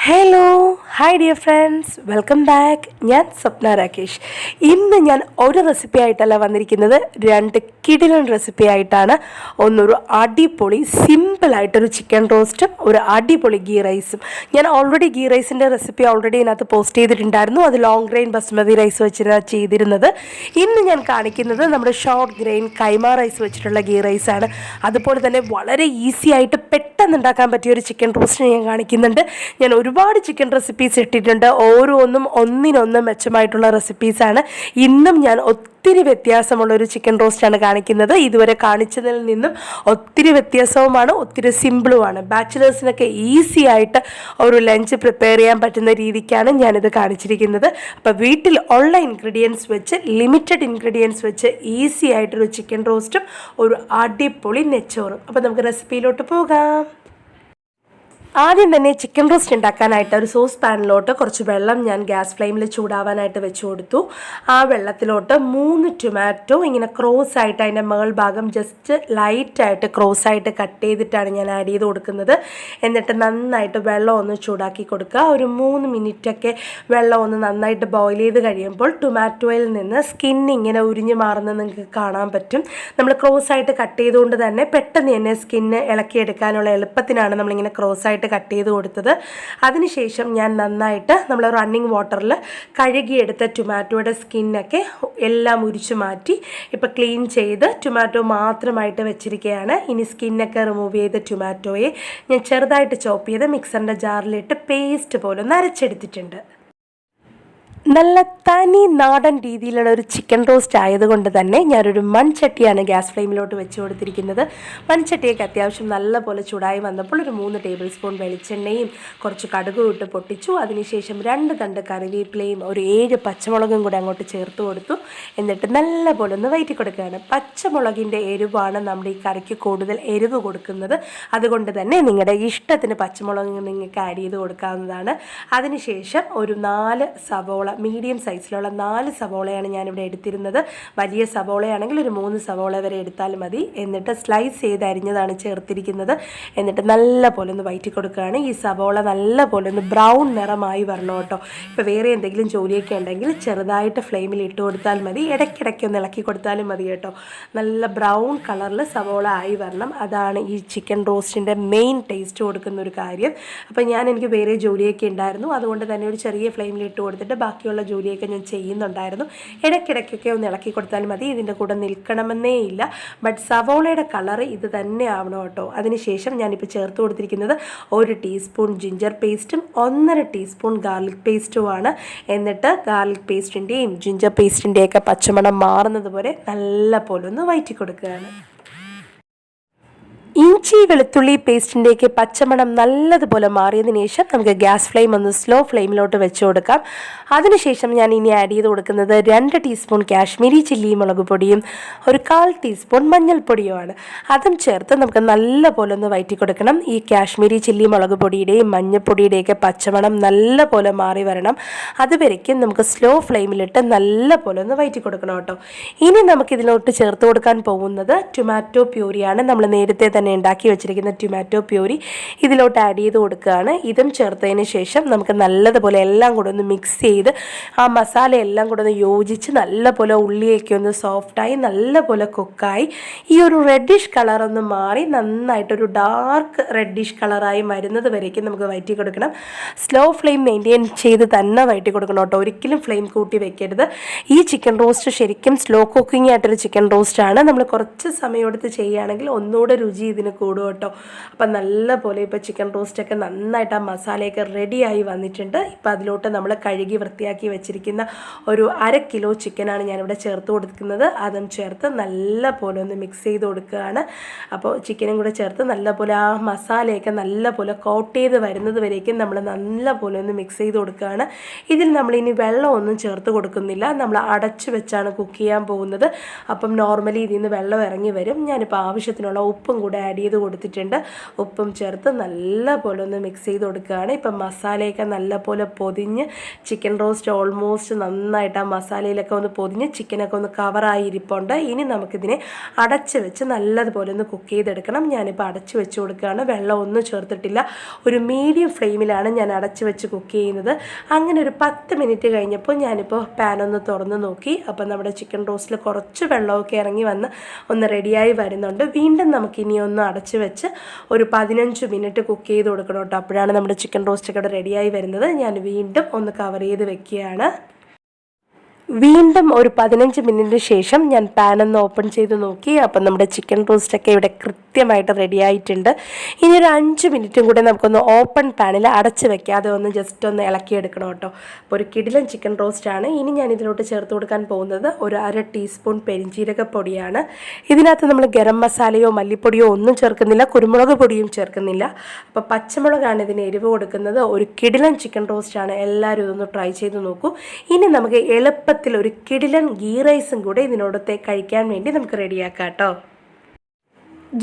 Hello hi dear friends, welcome back. ഞാൻ സ്വപ്ന രാകേഷ്. ഇന്ന് ഞാൻ ഒരു റെസിപ്പി ആയിട്ടല്ല വന്നിരിക്കുന്നത്, രണ്ട് കിടിലൻ റെസിപ്പി ആയിട്ടാണ്. ഒന്നൊരു അടിപൊളി സിമ്പിളായിട്ടൊരു ചിക്കൻ റോസ്റ്റും ഒരു അടിപൊളി ഗീ റൈസും. ഞാൻ ഓൾറെഡി ഗീ റൈസിൻ്റെ റെസിപ്പി ഇതിനകത്ത് പോസ്റ്റ് ചെയ്തിട്ടുണ്ടായിരുന്നു. അത് ലോങ് ഗ്രെയിൻ ബസ്മതി റൈസ് വെച്ചിട്ടാണ് ചെയ്തിരുന്നത്. ഇന്ന് ഞാൻ കാണിക്കുന്നത് നമ്മുടെ ഷോർട്ട് ഗ്രെയിൻ കൈമ റൈസ് വെച്ചിട്ടുള്ള ഗീ റൈസാണ്. അതുപോലെ തന്നെ വളരെ ഈസി ആയിട്ട് പെട്ടെന്ന് ഉണ്ടാക്കാൻ പറ്റിയ ഒരു ചിക്കൻ റോസ്റ്റ് ഞാൻ കാണിക്കുന്നുണ്ട്. ഞാൻ ഒരുപാട് ചിക്കൻ റെസിപ്പീസ് ഇട്ടിട്ടുണ്ട്. ഓരോന്നും ഒന്നിനൊന്ന് മെച്ചമായിട്ടുള്ള റെസിപ്പീസാണ്. ഇന്നും ഞാൻ ഒത്തിരി വ്യത്യാസമുള്ളൊരു ചിക്കൻ റോസ്റ്റാണ് കാണിക്കുന്നത്. ഇതുവരെ കാണിച്ചതിൽ നിന്നും ഒത്തിരി വ്യത്യാസവുമാണ്, ഒത്തിരി സിമ്പിളുമാണ്. ബാച്ചിലേഴ്സിനൊക്കെ ഈസി ആയിട്ട് ഒരു ലഞ്ച് പ്രിപ്പയർ ചെയ്യാൻ പറ്റുന്ന രീതിക്കാണ് ഞാനിത് കാണിച്ചിരിക്കുന്നത്. അപ്പോൾ വീട്ടിൽ ഉള്ള ഇൻഗ്രീഡിയൻസ് വെച്ച്, ലിമിറ്റഡ് ഇൻഗ്രീഡിയൻസ് വെച്ച് ഈസി ആയിട്ടൊരു ചിക്കൻ റോസ്റ്റും ഒരു അടിപൊളി നെച്ചോറും. അപ്പോൾ നമുക്ക് റെസിപ്പിയിലോട്ട് പോകാം. ആദ്യം തന്നെ ചിക്കൻ റോസ്റ്റ് ഉണ്ടാക്കാനായിട്ട് ഒരു സോസ് പാനിലോട്ട് കുറച്ച് വെള്ളം ഞാൻ ഗ്യാസ് ഫ്ലെയിമിൽ ചൂടാവാനായിട്ട് വെച്ച് കൊടുത്തു. ആ വെള്ളത്തിലോട്ട് 3 ടൊമാറ്റോ ഇങ്ങനെ ക്രോസ് ആയിട്ട് അതിൻ്റെ മുകൾ ഭാഗം ജസ്റ്റ് ലൈറ്റായിട്ട് ക്രോസ് ആയിട്ട് കട്ട് ചെയ്തിട്ടാണ് ഞാൻ ആഡ് ചെയ്ത് കൊടുക്കുന്നത്. എന്നിട്ട് നന്നായിട്ട് വെള്ളം ഒന്ന് ചൂടാക്കി കൊടുക്കുക. ഒരു 3 മിനിറ്റൊക്കെ വെള്ളം ഒന്ന് നന്നായിട്ട് ബോയിൽ ചെയ്ത് കഴിയുമ്പോൾ ടൊമാറ്റോയിൽ നിന്ന് സ്കിൻ ഇങ്ങനെ ഉരിഞ്ഞ് മാറുന്നത് നിങ്ങൾക്ക് കാണാൻ പറ്റും. നമ്മൾ ക്രോസ് ആയിട്ട് കട്ട് ചെയ്തുകൊണ്ട് തന്നെ പെട്ടെന്ന് തന്നെ സ്കിന്ന് ഇളക്കിയെടുക്കാനുള്ള എളുപ്പത്തിനാണ് നമ്മളിങ്ങനെ ക്രോസ് ആയിട്ട് കട്ട് ചെയ്ത് കൊടുത്തത്. അതിനുശേഷം ഞാൻ നന്നായിട്ട് നമ്മൾ റണ്ണിങ് വാട്ടറിൽ കഴുകിയെടുത്ത ടൊമാറ്റോയുടെ സ്കിന്നൊക്കെ എല്ലാം ഉരിച്ചു മാറ്റി ഇപ്പോൾ ക്ലീൻ ചെയ്ത് ടൊമാറ്റോ മാത്രമായിട്ട് വെച്ചിരിക്കുകയാണ്. ഇനി സ്കിന്നൊക്കെ റിമൂവ് ചെയ്ത ടൊമാറ്റോയെ ഞാൻ ചെറുതായിട്ട് ചോപ്പ് ചെയ്ത് മിക്സറിൻ്റെ ജാറിലിട്ട് പേസ്റ്റ് പോലെ ഒന്ന് അരച്ചെടുത്തിട്ടുണ്ട്. നല്ല തനി നാടൻ രീതിയിലുള്ള ഒരു ചിക്കൻ റോസ്റ്റ് ആയതുകൊണ്ട് തന്നെ ഞാനൊരു മൺചട്ടിയാണ് ഗ്യാസ് ഫ്ലെയിമിലോട്ട് വെച്ച് കൊടുത്തിരിക്കുന്നത്. മൺചട്ടിയൊക്കെ അത്യാവശ്യം നല്ല പോലെ ചൂടായി വന്നപ്പോൾ ഒരു 3 ടേബിൾ സ്പൂൺ വെളിച്ചെണ്ണയും കുറച്ച് കടുകും ഇട്ട് പൊട്ടിച്ചു. അതിനുശേഷം 2 തണ്ട് കറിവേപ്പിലയും ഒരു 7 പച്ചമുളകും കൂടെ അങ്ങോട്ട് ചേർത്ത് കൊടുത്തു. എന്നിട്ട് നല്ല പോലെ ഒന്ന് വഴറ്റി കൊടുക്കുകയാണ്. പച്ചമുളകിൻ്റെ എരിവാണ് നമ്മുടെ ഈ കറിക്ക് കൂടുതൽ എരിവ് കൊടുക്കുന്നത്. അതുകൊണ്ട് തന്നെ നിങ്ങളുടെ ഇഷ്ടത്തിന് പച്ചമുളക് നിങ്ങൾക്ക് ആഡ് ചെയ്ത് കൊടുക്കാവുന്നതാണ്. അതിനുശേഷം ഒരു 4 സവോള, മീഡിയം സൈസിലുള്ള 4 സവോളയാണ് ഞാനിവിടെ എടുത്തിരുന്നത്. വലിയ സവോളയാണെങ്കിൽ ഒരു 3 സവോള വരെ എടുത്താൽ മതി. എന്നിട്ട് സ്ലൈസ് ചെയ്ത് അരിഞ്ഞതാണ് ചേർത്തിരിക്കുന്നത്. എന്നിട്ട് നല്ല പോലെ ഒന്ന് വഴറ്റി കൊടുക്കുകയാണ്. ഈ സവോള നല്ല പോലെ ഒന്ന് ബ്രൗൺ നിറമായി വരണം കേട്ടോ. ഇപ്പോൾ വേറെ എന്തെങ്കിലും ജോലിയൊക്കെ ഉണ്ടെങ്കിൽ ചെറുതായിട്ട് ഫ്ലെയിമിൽ ഇട്ട് കൊടുത്താൽ മതി. ഇടയ്ക്കിടയ്ക്ക് ഒന്ന് ഇളക്കി കൊടുത്താലും മതി കേട്ടോ. നല്ല ബ്രൗൺ കളറിൽ സവോള ആയി വരണം. അതാണ് ഈ ചിക്കൻ റോസ്റ്റിൻ്റെ മെയിൻ ടേസ്റ്റ് കൊടുക്കുന്ന ഒരു കാര്യം. അപ്പോൾ എനിക്ക് വേറെ ജോലിയൊക്കെ ഉണ്ടായിരുന്നു. അതുകൊണ്ട് തന്നെ ഒരു ചെറിയ ഫ്ലെയിമിൽ ഇട്ട് കൊടുത്തിട്ട് ബാക്കിയുള്ള ജോലിയൊക്കെ ഞാൻ ചെയ്യുന്നുണ്ടായിരുന്നു. ഇടയ്ക്കിടയ്ക്കൊക്കെ ഒന്ന് ഇളക്കി കൊടുത്താൽ മതി. ഇതിൻ്റെ കൂടെ നിൽക്കണമെന്നേ ഇല്ല. ബട്ട് സവോളയുടെ കളറ് ഇത് തന്നെ ആവണം കേട്ടോ. അതിനുശേഷം ഞാനിപ്പോൾ ചേർത്ത് കൊടുത്തിരിക്കുന്നത് 1 ടീസ്പൂൺ ജിഞ്ചർ പേസ്റ്റും 1.5 ടീസ്പൂൺ ഗാർലിക് പേസ്റ്റുമാണ്. എന്നിട്ട് ഗാർലിക് പേസ്റ്റിൻ്റെയും ജിഞ്ചർ പേസ്റ്റിൻ്റെയൊക്കെ പച്ചമണം മാറുന്നത് പോലെ നല്ല പോലെ ഒന്ന് വഴറ്റി കൊടുക്കുകയാണ്. ഇഞ്ചി വെളുത്തുള്ളി പേസ്റ്റിൻ്റെയൊക്കെ പച്ചമണം നല്ലതുപോലെ മാറിയതിന് ശേഷം നമുക്ക് ഗ്യാസ് ഫ്ലെയിം ഒന്ന് സ്ലോ ഫ്ലെയിമിലോട്ട് വെച്ച് കൊടുക്കാം. അതിനുശേഷം ഞാൻ ഇനി ആഡ് ചെയ്ത് കൊടുക്കുന്നത് 2 ടീസ്പൂൺ കാശ്മീരി ചില്ലി മുളക് പൊടിയും ഒരു 1/4 ടീസ്പൂൺ മഞ്ഞൾപ്പൊടിയുമാണ്. അതും ചേർത്ത് നമുക്ക് നല്ല പോലെ ഒന്ന് വഴറ്റി കൊടുക്കണം. ഈ കാശ്മീരി ചില്ലി മുളക് പൊടിയുടെയും മഞ്ഞൾപ്പൊടിയുടെയൊക്കെ പച്ചമണം നല്ല പോലെ മാറി വരണം. അതുവരയ്ക്കും നമുക്ക് സ്ലോ ഫ്ലെയിമിലിട്ട് നല്ല പോലെ ഒന്ന് വഴറ്റി കൊടുക്കണം കേട്ടോ. ഇനി നമുക്കിതിലോട്ട് ചേർത്ത് കൊടുക്കാൻ പോകുന്നത് ടൊമാറ്റോ പ്യൂരിയാണ്. നമ്മൾ നേരത്തെ തന്നെ ഉണ്ടാക്കി വെച്ചിരിക്കുന്ന ടൊമാറ്റോ പ്യൂരി ഇതിലോട്ട് ആഡ് ചെയ്ത് കൊടുക്കുകയാണ്. ഇതും ചേർത്തതിന് ശേഷം നമുക്ക് നല്ലതുപോലെ എല്ലാം കൂടെ ഒന്ന് മിക്സ് ചെയ്ത് ആ മസാല എല്ലാം കൂടെ ഒന്ന് യോജിച്ച് നല്ലപോലെ ഉള്ളിയൊക്കെ ഒന്ന് സോഫ്റ്റായി നല്ലപോലെ കുക്കായി ഈ ഒരു റെഡിഷ് കളറൊന്ന് മാറി നന്നായിട്ടൊരു ഡാർക്ക് റെഡിഷ് കളറായി വരുന്നത് വരേക്കും നമുക്ക് വഴറ്റി കൊടുക്കണം. സ്ലോ ഫ്ലെയിം മെയിൻറ്റെയിൻ ചെയ്ത് തന്നെ വഴറ്റി കൊടുക്കണം കേട്ടോ. ഒരിക്കലും ഫ്ലെയിം കൂട്ടി വെക്കരുത്. ഈ ചിക്കൻ റോസ്റ്റ് ശരിക്കും സ്ലോ കുക്കിംഗ് ആയിട്ടൊരു ചിക്കൻ റോസ്റ്റാണ്. നമ്മൾ കുറച്ച് സമയം എടുത്ത് ചെയ്യുകയാണെങ്കിൽ ഒന്നുകൂടെ രുചി ഇതിന് കൂടും കേട്ടോ. അപ്പം നല്ല പോലെ ഇപ്പോൾ ചിക്കൻ റോസ്റ്റൊക്കെ നന്നായിട്ട് ആ മസാലയൊക്കെ റെഡിയായി വന്നിട്ടുണ്ട്. ഇപ്പം അതിലോട്ട് നമ്മൾ കഴുകി വൃത്തിയാക്കി വെച്ചിരിക്കുന്ന ഒരു 1/2 കിലോ ചിക്കനാണ് ഞാനിവിടെ ചേർത്ത് കൊടുക്കുന്നത്. അതും ചേർത്ത് നല്ല പോലെ ഒന്ന് മിക്സ് ചെയ്ത് കൊടുക്കുകയാണ്. അപ്പോൾ ചിക്കനും കൂടെ ചേർത്ത് നല്ല പോലെ ആ മസാലയൊക്കെ നല്ല പോലെ കോട്ട് ചെയ്ത് വരുന്നത് വരേക്കും നമ്മൾ നല്ല പോലെ ഒന്ന് മിക്സ് ചെയ്ത് കൊടുക്കുകയാണ്. ഇതിൽ നമ്മളിനി വെള്ളമൊന്നും ചേർത്ത് കൊടുക്കുന്നില്ല. നമ്മൾ അടച്ചു വെച്ചാണ് കുക്ക് ചെയ്യാൻ പോകുന്നത്. അപ്പം നോർമലി ഇതിൽ നിന്ന് വെള്ളം ഇറങ്ങി വരും. ഞാനിപ്പോൾ ആവശ്യത്തിനുള്ള ഉപ്പും കൂടെ ആഡ് ചെയ്ത് കൊടുത്തിട്ടുണ്ട്. ഉപ്പും ചേർത്ത് നല്ലപോലെ ഒന്ന് മിക്സ് ചെയ്ത് കൊടുക്കുകയാണ്. ഇപ്പം മസാലയൊക്കെ നല്ലപോലെ പൊതിഞ്ഞ് ചിക്കൻ റോസ്റ്റ് ഓൾമോസ്റ്റ് നന്നായിട്ട് ആ മസാലയിലൊക്കെ ഒന്ന് പൊതിഞ്ഞ് ചിക്കനൊക്കെ ഒന്ന് കവറായി ഇരിപ്പുണ്ട്. ഇനി നമുക്കിതിനെ അടച്ച് വെച്ച് നല്ലതുപോലെ ഒന്ന് കുക്ക് ചെയ്തെടുക്കണം. ഞാനിപ്പോൾ അടച്ച് വെച്ച് കൊടുക്കുകയാണ്. വെള്ളം ഒന്നും ചേർത്തിട്ടില്ല. ഒരു മീഡിയം ഫ്ലെയിമിലാണ് ഞാൻ അടച്ച് വെച്ച് കുക്ക് ചെയ്യുന്നത്. അങ്ങനെ ഒരു 10 മിനിറ്റ് കഴിഞ്ഞപ്പോൾ ഞാനിപ്പോൾ പാനൊന്ന് തുറന്ന് നോക്കി. അപ്പോൾ നമ്മുടെ ചിക്കൻ റോസ്റ്റിൽ കുറച്ച് വെള്ളമൊക്കെ ഇറങ്ങി വന്ന് ഒന്ന് റെഡിയായി വരുന്നുണ്ട്. വീണ്ടും നമുക്കിനി ഒന്ന് അടച്ച് വെച്ച് ഒരു 15 മിനിറ്റ് കുക്ക് ചെയ്ത് കൊടുക്കണം കേട്ടോ. അപ്പോഴാണ് നമ്മുടെ ചിക്കൻ റോസ്റ്റൊക്കെ ഇവിടെ റെഡിയായി വരുന്നത്. ഞാൻ വീണ്ടും ഒന്ന് കവർ ചെയ്ത് വെക്കുകയാണ്. വീണ്ടും ഒരു 15 മിനിറ്റിന് ശേഷം ഞാൻ പാനൊന്ന് ഓപ്പൺ ചെയ്ത് നോക്കി. അപ്പം നമ്മുടെ ചിക്കൻ റോസ്റ്റൊക്കെ ഇവിടെ കൃത്യമായിട്ട് റെഡി ആയിട്ടുണ്ട്. ഇനി ഒരു 5 മിനിറ്റും കൂടെ നമുക്കൊന്ന് ഓപ്പൺ പാനിൽ അടച്ച് വെക്കാതെ ഒന്ന് ജസ്റ്റ് ഒന്ന് ഇളക്കിയെടുക്കണം കേട്ടോ. അപ്പോൾ ഒരു കിടിലൻ ചിക്കൻ റോസ്റ്റാണ്. ഇനി ഞാൻ ഇതിലോട്ട് ചേർത്ത് കൊടുക്കാൻ പോകുന്നത് ഒരു 1/2 ടീസ്പൂൺ പെരിഞ്ജീരകപ്പൊടിയാണ്. ഇതിനകത്ത് നമ്മൾ ഗരം മസാലയോ മല്ലിപ്പൊടിയോ ഒന്നും ചേർക്കുന്നില്ല, കുരുമുളക് പൊടിയും ചേർക്കുന്നില്ല. അപ്പോൾ പച്ചമുളകാണ് ഇതിന് എരിവ് കൊടുക്കുന്നത്. ഒരു കിടിലൻ ചിക്കൻ റോസ്റ്റാണ്. എല്ലാവരും ഇതൊന്ന് ട്രൈ ചെയ്ത് നോക്കൂ. ഇനി നമുക്ക് എളുപ്പത്തിൽ ഒരു കിടിലൻ ഗീ റൈസും കൂടെ ഇതിനോടത്തെ കഴിക്കാൻ വേണ്ടി നമുക്ക് റെഡിയാക്കാം കേട്ടോ.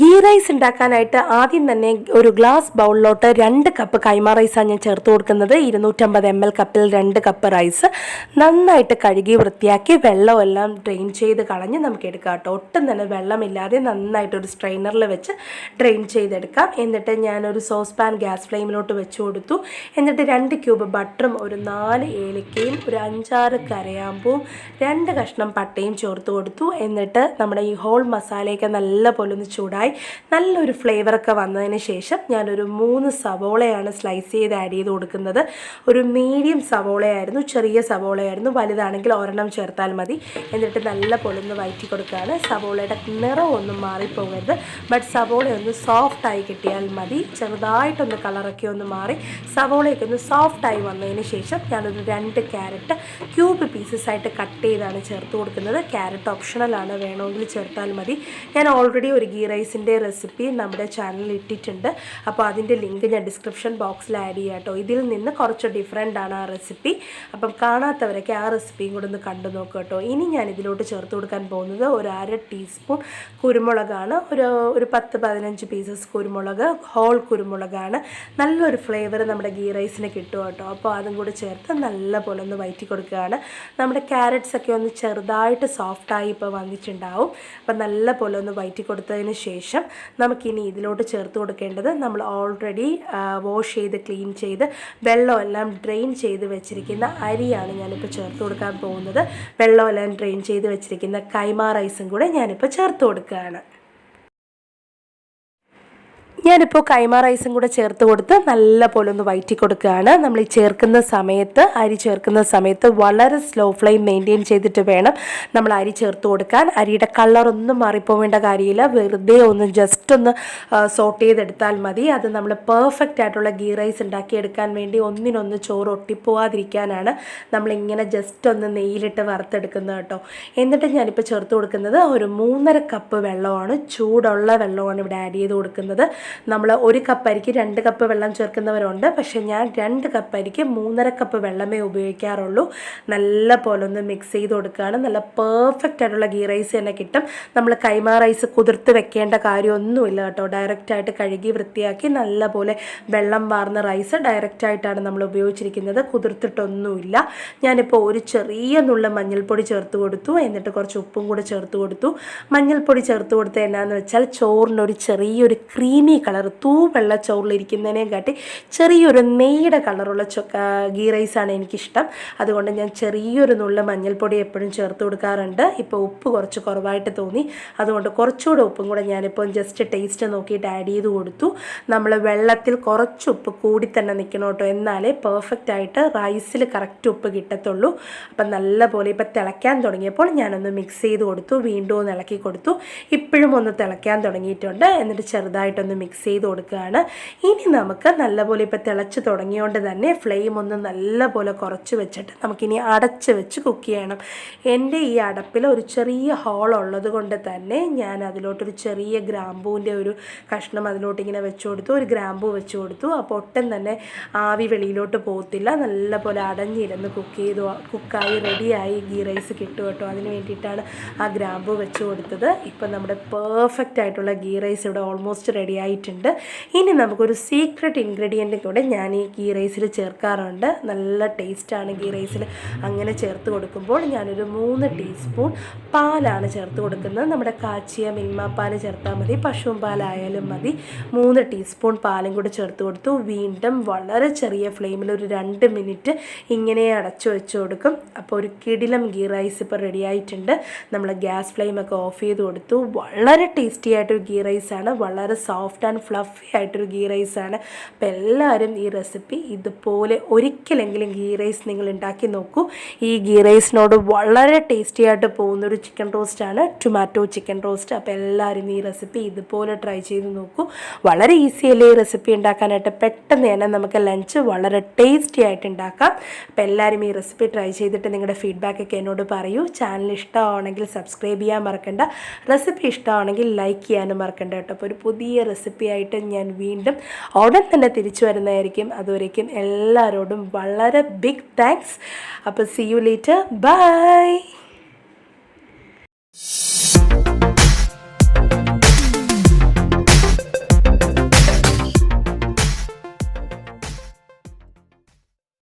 ഗീ റൈസ് ഉണ്ടാക്കാനായിട്ട് ആദ്യം തന്നെ ഒരു ഗ്ലാസ് ബൗളിലോട്ട് 2 കപ്പ് കൈമ റൈസാണ് ഞാൻ ചേർത്ത് കൊടുക്കുന്നത്. 250 ml കപ്പിൽ 2 കപ്പ് റൈസ് നന്നായിട്ട് കഴുകി വൃത്തിയാക്കി വെള്ളമെല്ലാം ഡ്രെയിൻ ചെയ്ത് കളഞ്ഞ് നമുക്ക് എടുക്കാം കേട്ടോ. ഒട്ടും തന്നെ വെള്ളമില്ലാതെ നന്നായിട്ട് ഒരു സ്ട്രെയിനറിൽ വെച്ച് ഡ്രെയിൻ ചെയ്തെടുക്കാം. എന്നിട്ട് ഞാനൊരു സോസ് പാൻ ഗ്യാസ് ഫ്ലെയിമിലോട്ട് വെച്ച് കൊടുത്തു. എന്നിട്ട് 2 ക്യൂബ് ബട്ടറും ഒരു 4 ഏലക്കയും ഒരു 5-6 കരയാമ്പൂവും 2 കഷ്ണം പട്ടയും ചേർത്ത് കൊടുത്തു. എന്നിട്ട് നമ്മുടെ ഈ ഹോൾ മസാലയൊക്കെ നല്ല പോലെ ഒന്ന് ചൂടായി നല്ലൊരു ഫ്ലേവറൊക്കെ വന്നതിന് ശേഷം ഞാനൊരു 3 സവോളയാണ് സ്ലൈസ് ചെയ്ത് ആഡ് ചെയ്ത് കൊടുക്കുന്നത്. ഒരു മീഡിയം സവോളയായിരുന്നു, ചെറിയ സവോളയായിരുന്നു. വലുതാണെങ്കിൽ ഒരെണ്ണം ചേർത്താൽ മതി. എന്നിട്ട് നല്ല പോലെ ഒന്ന് വഴറ്റി കൊടുക്കുകയാണ്. സവോളയുടെ നിറം ഒന്നും മാറിപ്പോകരുത്, ബട്ട് സവോള ഒന്ന് സോഫ്റ്റായി കിട്ടിയാൽ മതി. ചെറുതായിട്ടൊന്ന് കളറൊക്കെ ഒന്ന് മാറി സവോളയൊക്കെ ഒന്ന് സോഫ്റ്റായി വന്നതിന് ശേഷം ഞാനൊരു 2 ക്യാരറ്റ് ക്യൂബ് പീസസ് ആയിട്ട് കട്ട് ചെയ്താണ് ചേർത്ത് കൊടുക്കുന്നത്. ക്യാരറ്റ് ഓപ്ഷണലാണ്, വേണമെങ്കിൽ ചേർത്താൽ മതി. ഞാൻ ഓൾറെഡി ഒരു ഗീ റൈസിൻ്റെ റെസിപ്പി നമ്മുടെ ചാനലിൽ ഇട്ടിട്ടുണ്ട്. അപ്പോൾ അതിൻ്റെ ലിങ്ക് ഞാൻ ഡിസ്ക്രിപ്ഷൻ ബോക്സിൽ ആഡ് ചെയ്യാം കേട്ടോ. ഇതിൽ നിന്ന് കുറച്ച് ഡിഫറെൻ്റ് ആണ് ആ റെസിപ്പി. അപ്പം കാണാത്തവരൊക്കെ ആ റെസിപ്പിയും കൂടെ ഒന്ന് കണ്ടു നോക്കുക കേട്ടോ. ഇനി ഞാൻ ഇതിലോട്ട് ചേർത്ത് കൊടുക്കാൻ പോകുന്നത് ഒരു 1/2 ടീസ്പൂൺ കുരുമുളകാണ്. ഒരു 10-15 പീസസ് കുരുമുളക്, ഹോൾ കുരുമുളകാണ്. നല്ലൊരു ഫ്ലേവർ നമ്മുടെ ഗീ റൈസിന് കിട്ടും കേട്ടോ. അപ്പോൾ അതും കൂടി ചേർത്ത് നല്ല പോലെ ഒന്ന് വഴറ്റി കൊടുക്കുകയാണ്. നമ്മുടെ ക്യാരറ്റ്സ് ഒക്കെ ഒന്ന് ചെറുതായിട്ട് സോഫ്റ്റായി ഇപ്പോൾ വന്നിട്ടുണ്ടാവും. അപ്പം നല്ല പോലെ ഒന്ന് വഴറ്റി കൊടുത്തതിന് ശേഷം നമുക്കിനി ഇതിലോട്ട് ചേർത്ത് കൊടുക്കേണ്ടത് നമ്മൾ ഓൾറെഡി വാഷ് ചെയ്ത് ക്ലീൻ ചെയ്ത് വെള്ളമെല്ലാം ഡ്രെയിൻ ചെയ്ത് വെച്ചിരിക്കുന്ന അരിയാണ് ഞാനിപ്പോൾ ചേർത്ത് കൊടുക്കാൻ പോകുന്നത്. വെള്ളമെല്ലാം ഡ്രെയിൻ ചെയ്ത് വെച്ചിരിക്കുന്ന കൈമ റൈസും കൂടെ ഞാനിപ്പോൾ ചേർത്ത് കൊടുക്കുകയാണ്. ഞാനിപ്പോൾ കൈമ റൈസും കൂടെ ചേർത്ത് കൊടുത്ത് നല്ല പോലെ ഒന്ന് വഴറ്റി കൊടുക്കുകയാണ്. നമ്മൾ ഈ ചേർക്കുന്ന സമയത്ത്, അരി ചേർക്കുന്ന സമയത്ത് വളരെ സ്ലോ ഫ്ലെയിം മെയിൻറ്റെയിൻ ചെയ്തിട്ട് വേണം നമ്മൾ അരി ചേർത്ത് കൊടുക്കാൻ. അരിയുടെ കളറൊന്നും മാറിപ്പോവേണ്ട കാര്യമില്ല, വെറുതെ ഒന്ന് ജസ്റ്റ് ഒന്ന് സോട്ട് ചെയ്തെടുത്താൽ മതി. അത് നമ്മൾ പെർഫെക്റ്റ് ആയിട്ടുള്ള ഗീ റൈസ് ഉണ്ടാക്കിയെടുക്കാൻ വേണ്ടി ഒന്നിനൊന്ന് ചോറ് ഒട്ടിപ്പോവാതിരിക്കാനാണ് നമ്മളിങ്ങനെ ജസ്റ്റ് ഒന്ന് നെയ്യിലിട്ട് വറുത്തെടുക്കുന്നത് കേട്ടോ. എന്നിട്ട് ഞാനിപ്പോൾ ചേർത്ത് കൊടുക്കുന്നത് ഒരു 3.5 കപ്പ് വെള്ളമാണ്. ചൂടുള്ള വെള്ളമാണ് ഇവിടെ ആഡ് ചെയ്ത് കൊടുക്കുന്നത്. നമ്മൾ 1 കപ്പ് അരിക്ക് 2 കപ്പ് വെള്ളം ചേർക്കുന്നവരുണ്ട്, പക്ഷേ ഞാൻ 2 കപ്പ് അരിക്ക് 3.5 കപ്പ് വെള്ളമേ ഉപയോഗിക്കാറുള്ളൂ. നല്ല പോലെ ഒന്ന് മിക്സ് ചെയ്ത് കൊടുക്കുകയാണ്. നല്ല പെർഫെക്റ്റ് ആയിട്ടുള്ള ഗീ റൈസ് തന്നെ കിട്ടും. നമ്മൾ കൈമ റൈസ് കുതിർത്ത് വെക്കേണ്ട കാര്യമൊന്നുമില്ല കേട്ടോ. ഡയറക്റ്റായിട്ട് കഴുകി വൃത്തിയാക്കി നല്ല പോലെ വെള്ളം വാർന്ന റൈസ് ഡയറക്റ്റായിട്ടാണ് നമ്മൾ ഉപയോഗിച്ചിരിക്കുന്നത്, കുതിർത്തിട്ടൊന്നുമില്ല. ഞാനിപ്പോൾ ഒരു ചെറിയ നുള്ള മഞ്ഞൾപ്പൊടി ചേർത്ത് കൊടുത്തു. എന്നിട്ട് കുറച്ച് ഉപ്പും കൂടെ ചേർത്ത് കൊടുത്തു. മഞ്ഞൾപ്പൊടി ചേർത്ത് കൊടുത്തത് എന്നാന്ന് വെച്ചാൽ ചോറിനൊരു ചെറിയൊരു ക്രീമി കളർ, തൂവെള്ള ചോറിലിരിക്കുന്നതിനെ കാട്ടി ചെറിയൊരു നെയ്യുടെ കളറുള്ള ഗീ റൈസാണ് എനിക്കിഷ്ടം. അതുകൊണ്ട് ഞാൻ ചെറിയൊരു നുള്ള മഞ്ഞൾപ്പൊടി എപ്പോഴും ചേർത്ത് കൊടുക്കാറുണ്ട്. ഇപ്പോൾ ഉപ്പ് കുറച്ച് കുറവായിട്ട് തോന്നി, അതുകൊണ്ട് കുറച്ചുകൂടെ ഉപ്പും കൂടെ ഞാനിപ്പോൾ ജസ്റ്റ് ടേസ്റ്റ് നോക്കിയിട്ട് ആഡ് ചെയ്ത് കൊടുത്തു. നമ്മൾ വെള്ളത്തിൽ കുറച്ച് ഉപ്പ് കൂടി തന്നെ നിൽക്കണം കേട്ടോ, എന്നാലേ പെർഫെക്റ്റ് ആയിട്ട് റൈസിൽ കറക്റ്റ് ഉപ്പ് കിട്ടത്തുള്ളൂ. അപ്പം നല്ല പോലെ ഇപ്പം തിളയ്ക്കാൻ തുടങ്ങിയപ്പോൾ ഞാനൊന്ന് മിക്സ് ചെയ്ത് കൊടുത്തു. വീണ്ടും ഒന്ന് ഇളക്കി കൊടുത്തു. ഇപ്പോഴും ഒന്ന് തിളയ്ക്കാൻ തുടങ്ങിയിട്ടുണ്ട്. എന്നിട്ട് ചെറുതായിട്ടൊന്ന് മിക്സ് മിക്സ് ചെയ്ത് കൊടുക്കുകയാണ്. ഇനി നമുക്ക് നല്ലപോലെ ഇപ്പോൾ തിളച്ച് തുടങ്ങിയോണ്ട് തന്നെ ഫ്ലെയിം ഒന്ന് നല്ലപോലെ കുറച്ച് വെച്ചിട്ട് നമുക്കിനി അടച്ച് വെച്ച് കുക്ക് ചെയ്യണം. എൻ്റെ ഈ അടപ്പിൽ ഒരു ചെറിയ ഹോൾ ഉള്ളത് കൊണ്ട് തന്നെ ഞാൻ അതിലോട്ടൊരു ചെറിയ ഗ്രാമ്പൂവിൻ്റെ ഒരു കഷ്ണം അതിലോട്ട് ഇങ്ങനെ വെച്ച് കൊടുത്തു, ഒരു ഗ്രാമ്പൂ വെച്ച് കൊടുത്തു. അപ്പോൾ ഒട്ടും തന്നെ ആവി വെളിയിലോട്ട് പോകത്തില്ല, നല്ലപോലെ അടഞ്ഞിരുന്ന് കുക്കായി റെഡിയായി ഗീ റൈസ് കിട്ടും കേട്ടോ. അതിന് വേണ്ടിയിട്ടാണ് ആ ഗ്രാമ്പൂ വെച്ച് കൊടുത്തത്. ഇപ്പം നമ്മുടെ പെർഫെക്റ്റ് ആയിട്ടുള്ള ഗീ റൈസ് ഇവിടെ ഓൾമോസ്റ്റ് റെഡി ആയിട്ടുണ്ട്. ഇനി നമുക്കൊരു സീക്രട്ട് ഇൻഗ്രീഡിയൻറ്റും കൂടെ ഞാൻ ഈ ഗീ റൈസിൽ ചേർക്കാറുണ്ട്. നല്ല ടേസ്റ്റാണ് ഗീ റൈസിൽ. അങ്ങനെ ചേർത്ത് കൊടുക്കുമ്പോൾ ഞാനൊരു 3 ടീസ്പൂൺ പാലാണ് ചേർത്ത് കൊടുക്കുന്നത്. നമ്മുടെ കാച്ചിയ മിൽമ പാൽ ചേർത്താൽ മതി, പശുവും പാലായാലും മതി. 3 ടീസ്പൂൺ പാലും കൂടി ചേർത്ത് കൊടുത്തു. വീണ്ടും വളരെ ചെറിയ ഫ്ലെയിമിൽ ഒരു 2 മിനിറ്റ് ഇങ്ങനെ അടച്ചു വെച്ച് കൊടുക്കും. അപ്പോൾ ഒരു കിടിലം ഗീ റൈസ് ഇപ്പോൾ റെഡി ആയിട്ടുണ്ട്. നമ്മൾ ഗ്യാസ് ഫ്ലെയിമൊക്കെ ഓഫ് ചെയ്ത് കൊടുത്തു. വളരെ ടേസ്റ്റി ആയിട്ടൊരു ഗീ റൈസാണ്, വളരെ സോഫ്റ്റ് ആൻഡ് ഫ്ലഫി ആയിട്ടൊരു ഗീ റൈസാണ്. അപ്പോൾ എല്ലാവരും ഈ റെസിപ്പി ഇതുപോലെ ഒരിക്കലെങ്കിലും ഗീ റൈസ് നിങ്ങൾ ഉണ്ടാക്കി നോക്കൂ. ഈ ഗീ റൈസിനോട് വളരെ ടേസ്റ്റി ആയിട്ട് പോകുന്നൊരു ചിക്കൻ റോസ്റ്റാണ്, ടൊമാറ്റോ ചിക്കൻ റോസ്റ്റ്. അപ്പോൾ എല്ലാവരും ഈ റെസിപ്പി ഇതുപോലെ ട്രൈ ചെയ്ത് നോക്കൂ. വളരെ ഈസിയല്ലേ ഈ റെസിപ്പി ഉണ്ടാക്കാനായിട്ട്. പെട്ടെന്ന് തന്നെ നമുക്ക് ലഞ്ച് വളരെ ടേസ്റ്റി ആയിട്ട് ഉണ്ടാക്കാം. അപ്പോൾ എല്ലാവരും ഈ റെസിപ്പി ട്രൈ ചെയ്തിട്ട് നിങ്ങളുടെ ഫീഡ്ബാക്കൊക്കെ എന്നോട് പറയൂ. ചാനൽ ഇഷ്ടമാണെങ്കിൽ സബ്സ്ക്രൈബ് ചെയ്യാൻ മറക്കണ്ട, റെസിപ്പി ഇഷ്ടമാണെങ്കിൽ ലൈക്ക് ചെയ്യാനും മറക്കണ്ട കേട്ടോ. അപ്പോൾ ഒരു പുതിയ റെസിപ്പി ആയിട്ട് ഞാൻ വീണ്ടും ഉടൻ തന്നെ തിരിച്ചു വരുന്നതായിരിക്കും. അതുവരേക്കും എല്ലാവരോടും വളരെ ബിഗ് താങ്ക്സ്. അപ്പോൾ സീ യു ലേറ്റർ, ബൈ.